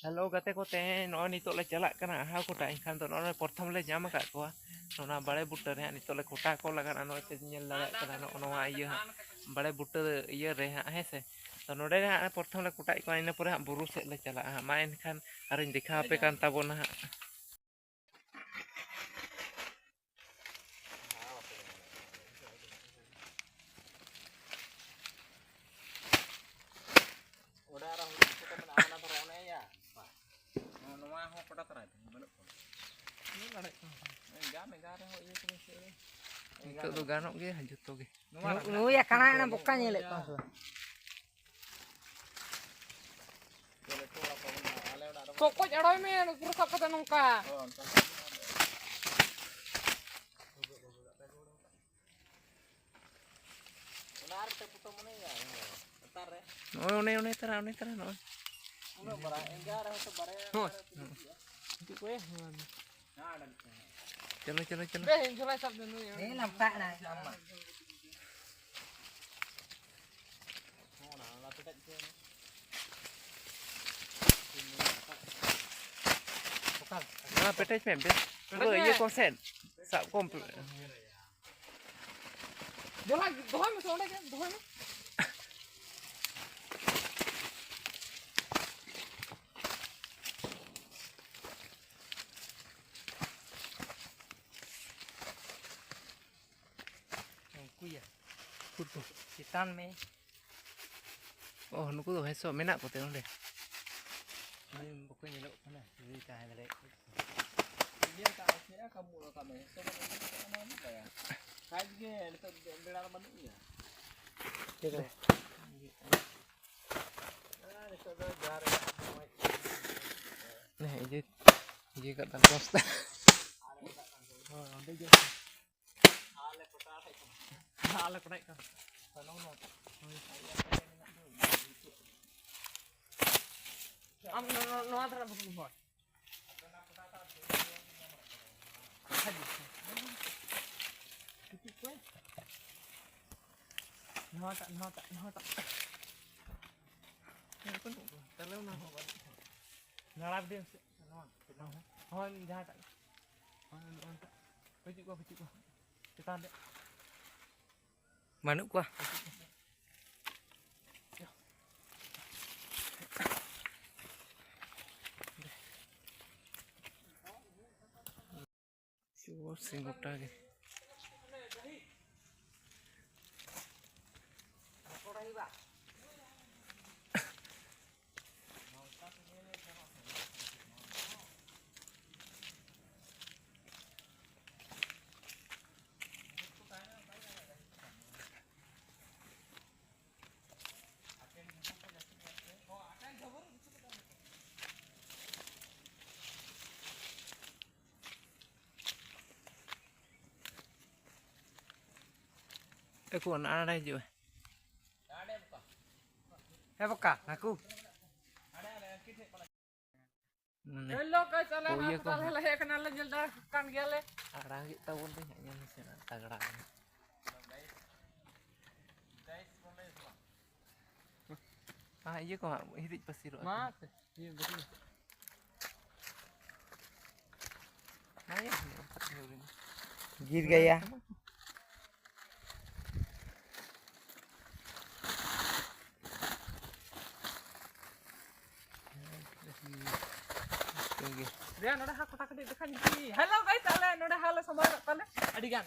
Halo gate ko te no nitok le chalak kana ha ko ta enkan to no prothom le nyam ka ko nona bale buta re nitok le kota ko lagan ano te nyel la kana no noa iya bale buta iya re ha hese to node ha prothom le kota ko ina pore ha buru se le chalak ha ma enkan arin dekha ape kan tabona ha itu tuh ganok ge hajut tuh ge nu ya kana na bukan nyelek pas pokok adoy men rusak kata nongka no one tara no chalo behin sulai sab denu ya ni nampak na amma nah petai pem coba iya konsen sak komplit dohai masuk kan dohai Citan me. Oh, nuku tuh heso menak ko te onde. Ini buku nyelok kana, ini cah dale. Dia tak kira kamu lo kami. Sebenarnya mana ya? Kaji itu benar mana ya? Tidak. Nah, ini kat tangkos. Oh, ande je. Ale pernah kan. Am no ada buku buat. Nota. Ngarap dia. Oh, jahat. Pecik gua. Kita ada. Manuk gua. Sure, singota ge. Aku anak ada juga. Buka, aku. Hello guys, ala kenal jelda kan gale. Arang kita pun teh nya mesin tagra. Iya kok hidup pasti ro. Mas, iya betul. Ayah, Gir gaya. Dia noda hak kotak di dekan ji. Hello guys, ala noda halo sama kale. Adigan.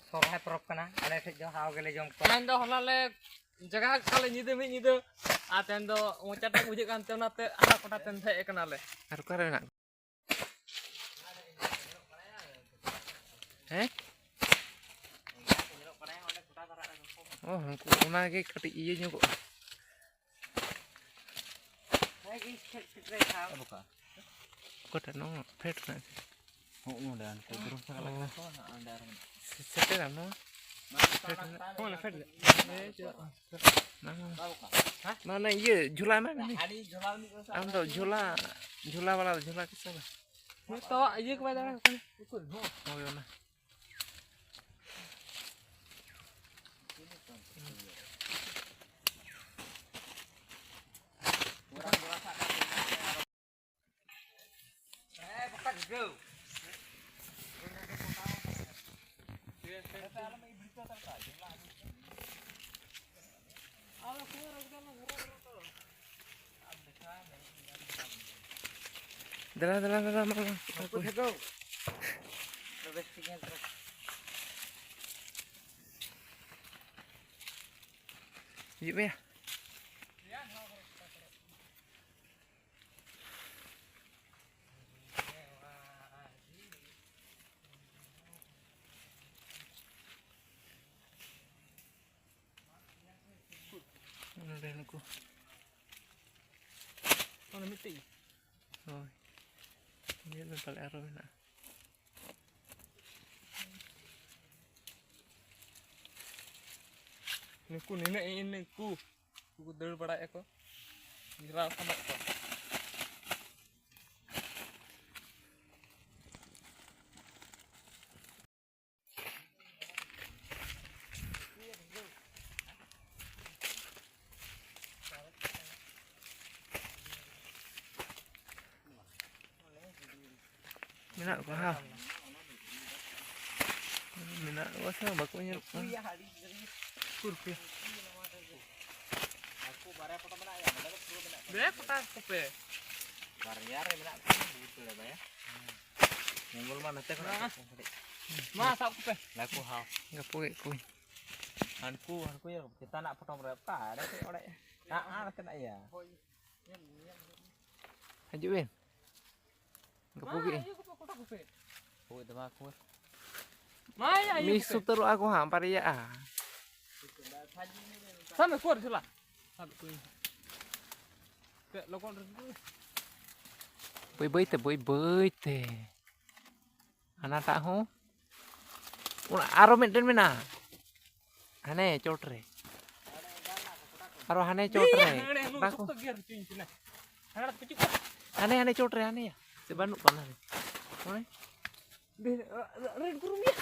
Sorai prop kana, ale thik jo haw gele jom ko. Nan do holale jaga kale nyide aten do ngocata bujik kan te onate hak kotak ten thek kana le. Aru kare nak. Oh, una ge kati iya nyo kok. Lagi cek haw. Buka. Kok tak no pet kan. Oh, mudah. Terus kalau kau anda. Sete kan no. Oh, na fet. Mana iya jula mana nih? Hari jual ni kau. Am to jula wala jula kisah. To iya ke badang kan. Ukul. Oh, yo na. Dala malam. Aku jago. Investigasi terus. Yuk ya. Udah aku. Mana miti? Oh. Ini lempar arrow nak. Niku nenek ini ku dulu pada eko. Gila sama kok. Minat ko ha. Minat ko sa bakunya. Kurpi. Aku bare apa temen ya? Ada perlu benak. Be kota kope. Barnyar benak betul ya, ya. Munggul mana teh kan? Mas aku kope. Laku hau. Enggak punya kuy. Anku ya kita nak potong berapa? Ada sih oleh. Nah, kena ya. Hajuin. Enggak punya. Ayo kota kope. Oh, itu mah aku. Maya ayo. Misu terus aku hampar ya. Sampai keluar sila. Sampai kuing. Ke lokal dulu. Bơi teh. Anak tak ho. Una aro menten mena. Hane chotre. Aro hane chotre. Baku. Hane chotre hane ya. Sebanuk kana. Oi. Ren kurung ya.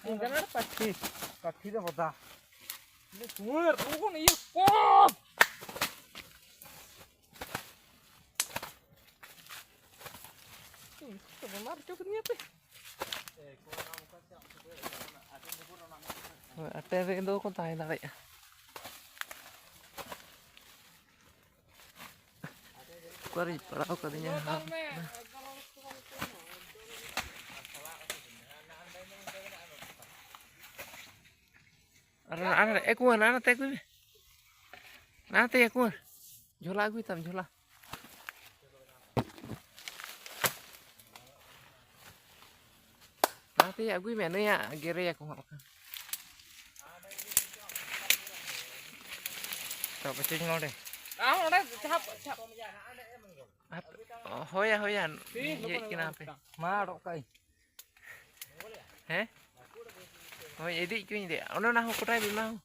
Enggak ada pasti. Kaki dah bodoh. Ini keluar, aku nih kok. Benar cukup niat deh. Ate rin do ko tayo na rin. Kuari para ko kadinya. Ana ekuan ana te ku. Nanti ekuan. Jola gue tam jola. Nanti ya gue mana ya gere ya ko. Tao pecing lo deh. Ah, udah cap. Hoya. Ye kenapa? Marok kai. Heh? Oh, jadi cuy deh. Ono nah aku try bimau.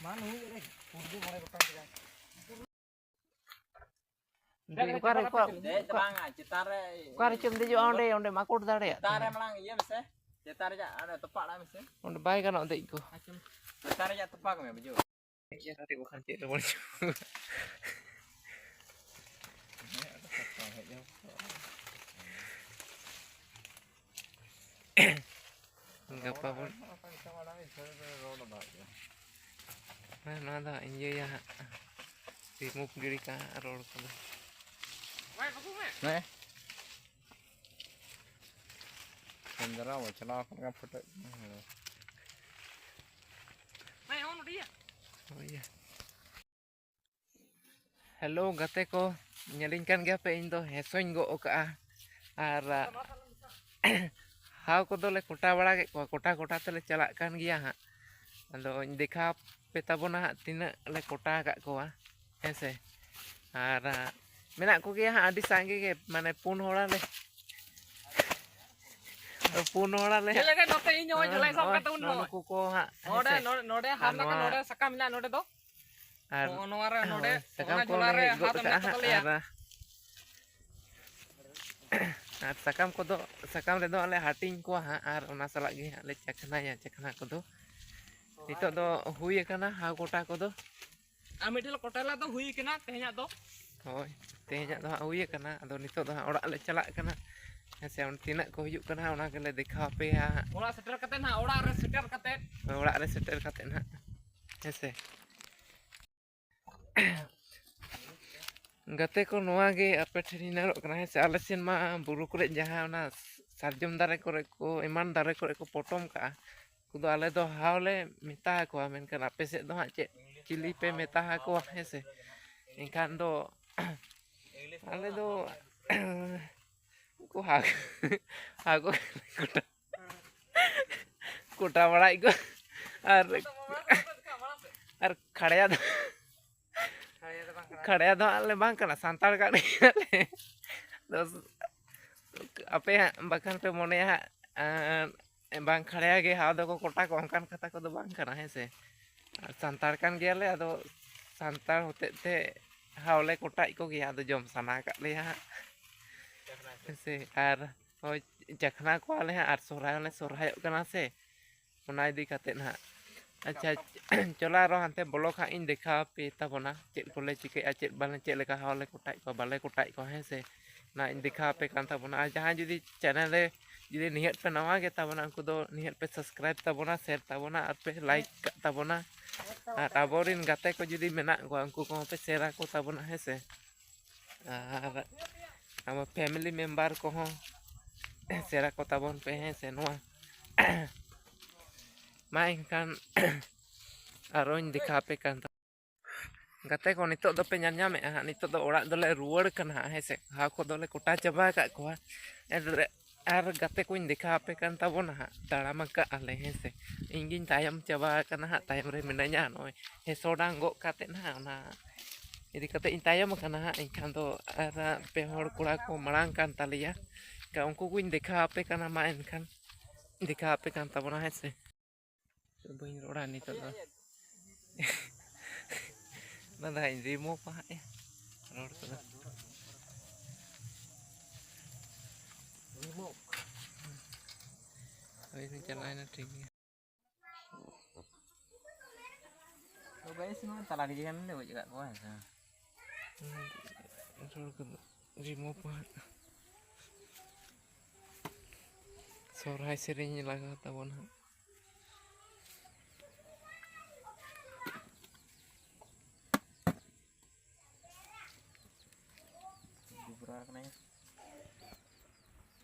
Mana ini? Urdu mulai petang sudah. Terang citare. Kuari cum dejo onde makut dare ya. Citare melang iya mese. Citare ja ada tepak lah mese. Onde bae kan onde iku. Citare ja tepak me bejo. Ya tadi bukan cek dulu. Enggak apa-apa. Nah, ada iya ya. Remove diri ka roll ko. Nih. Sendera mau celak kan foto. Mai ono dia. Oh iya. Hello gate ko. Nyalingkan gya pe indo hesoñ go oka ar how को दोले कोटा बड़ा के कोटा तेले चला कान गिया हा अदो देखा पे ताबोना हा तिना ले कोटा का कोआ हेसे आर मेना को गिया हा आदि सांगे के माने पुन होड़ा ले Jelaga note ini nyawa jelai sok kata uno. को हा Node hamna kan node sakam mila node do. आर Ono are node. sakam Sakam ko jolare le hat na kali ya. ar sakam ko do sakam re do ale hating ko ha ar ona salak gi ale cekna ko do nito do hui kana ha कोटा को दो Ami dil kotela do hui kena tehnya do. होय तेहኛ दो hui kana ado nito do orak le chalak kana se on tinak ko hujuk kana ona ke le dekha pe ha Ola seter katen ha ola re seter katen. orak re setel kate na Hese. Gate ko noa ge ape thini narok kana hese ale sen ma buru kore jaha ona sarjom dare kore ko eman dare kore ko potom ka kudo ale do haule meta ko menkan ape se do ha che cili pe meta ko hese enkan do ale do ko ha ko kota barai ko ar khadaya खड़े दो ले बांग कना संताल का ले दोस आपे बखन पे मोने बांग खड़े गे हाव दो को कोटा को अंकन कथा को दो बांग कना है से संताल कान गया ले अदो संताल होते थे हावले कोटा को गया अदो जम सना का ले हा से आर ओ जखना को आले आर सोराय कना से ओना इदी काते ना अच्छा चला रो हंते ब्लॉग हा इन देखा पे तबना चेक कोले चिके चेक बाले चेक लेका हावले कोटाई को बाले कोटाई को है से ना इन देखा पे कान तबना जहां जुदी चैनल रे जुदी निहत पे नवा गे तबना उनको दो निहत पे सब्सक्राइब तबना शेयर तबना और पे लाइक तबना और आबोरिन गाते को जुदी मेना को उनको को पे शेयर को तबना है से और हम फैमिली मेंबर को हो शेयर को तबन पे है से नवा main kan aroñ दिखा पे kan gate ko nitok do pe nyam ha nitok do orak dole ruwar kan ha hese ha ko dole kota chaba ka ko ar gate ko दिखा पे kan tabona ha dalam ka ale hese ingin tayam chaba kan ha tayam re menanya noy he sodang go kate na ona idi kate in tayam kan ha enkan do ara pe hor kula ko marang kan talia ka unku ko दिखा पे kan main kan दिखा पे kan tabona hese Bing roda ni to do. Nah dah ini remove pa ya. Rod to do. Remove. Ini jalan na ठीक है. तो guys no tala di kan le juga ko ha. Rod to remove pa. Sorai sering laga tabon ha.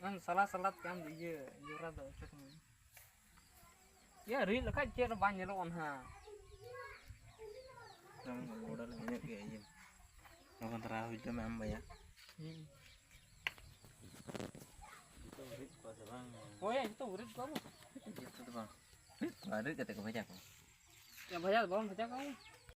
Kan salat kan iya jura do ya ril ka che na ban yelo on ha Nang udah banyak kayak ini. Makan terawih jam apa ya? oh ya itu urit kamu Itu tuh bang. Ada kata kebaca kok. ya bayar belum baca kamu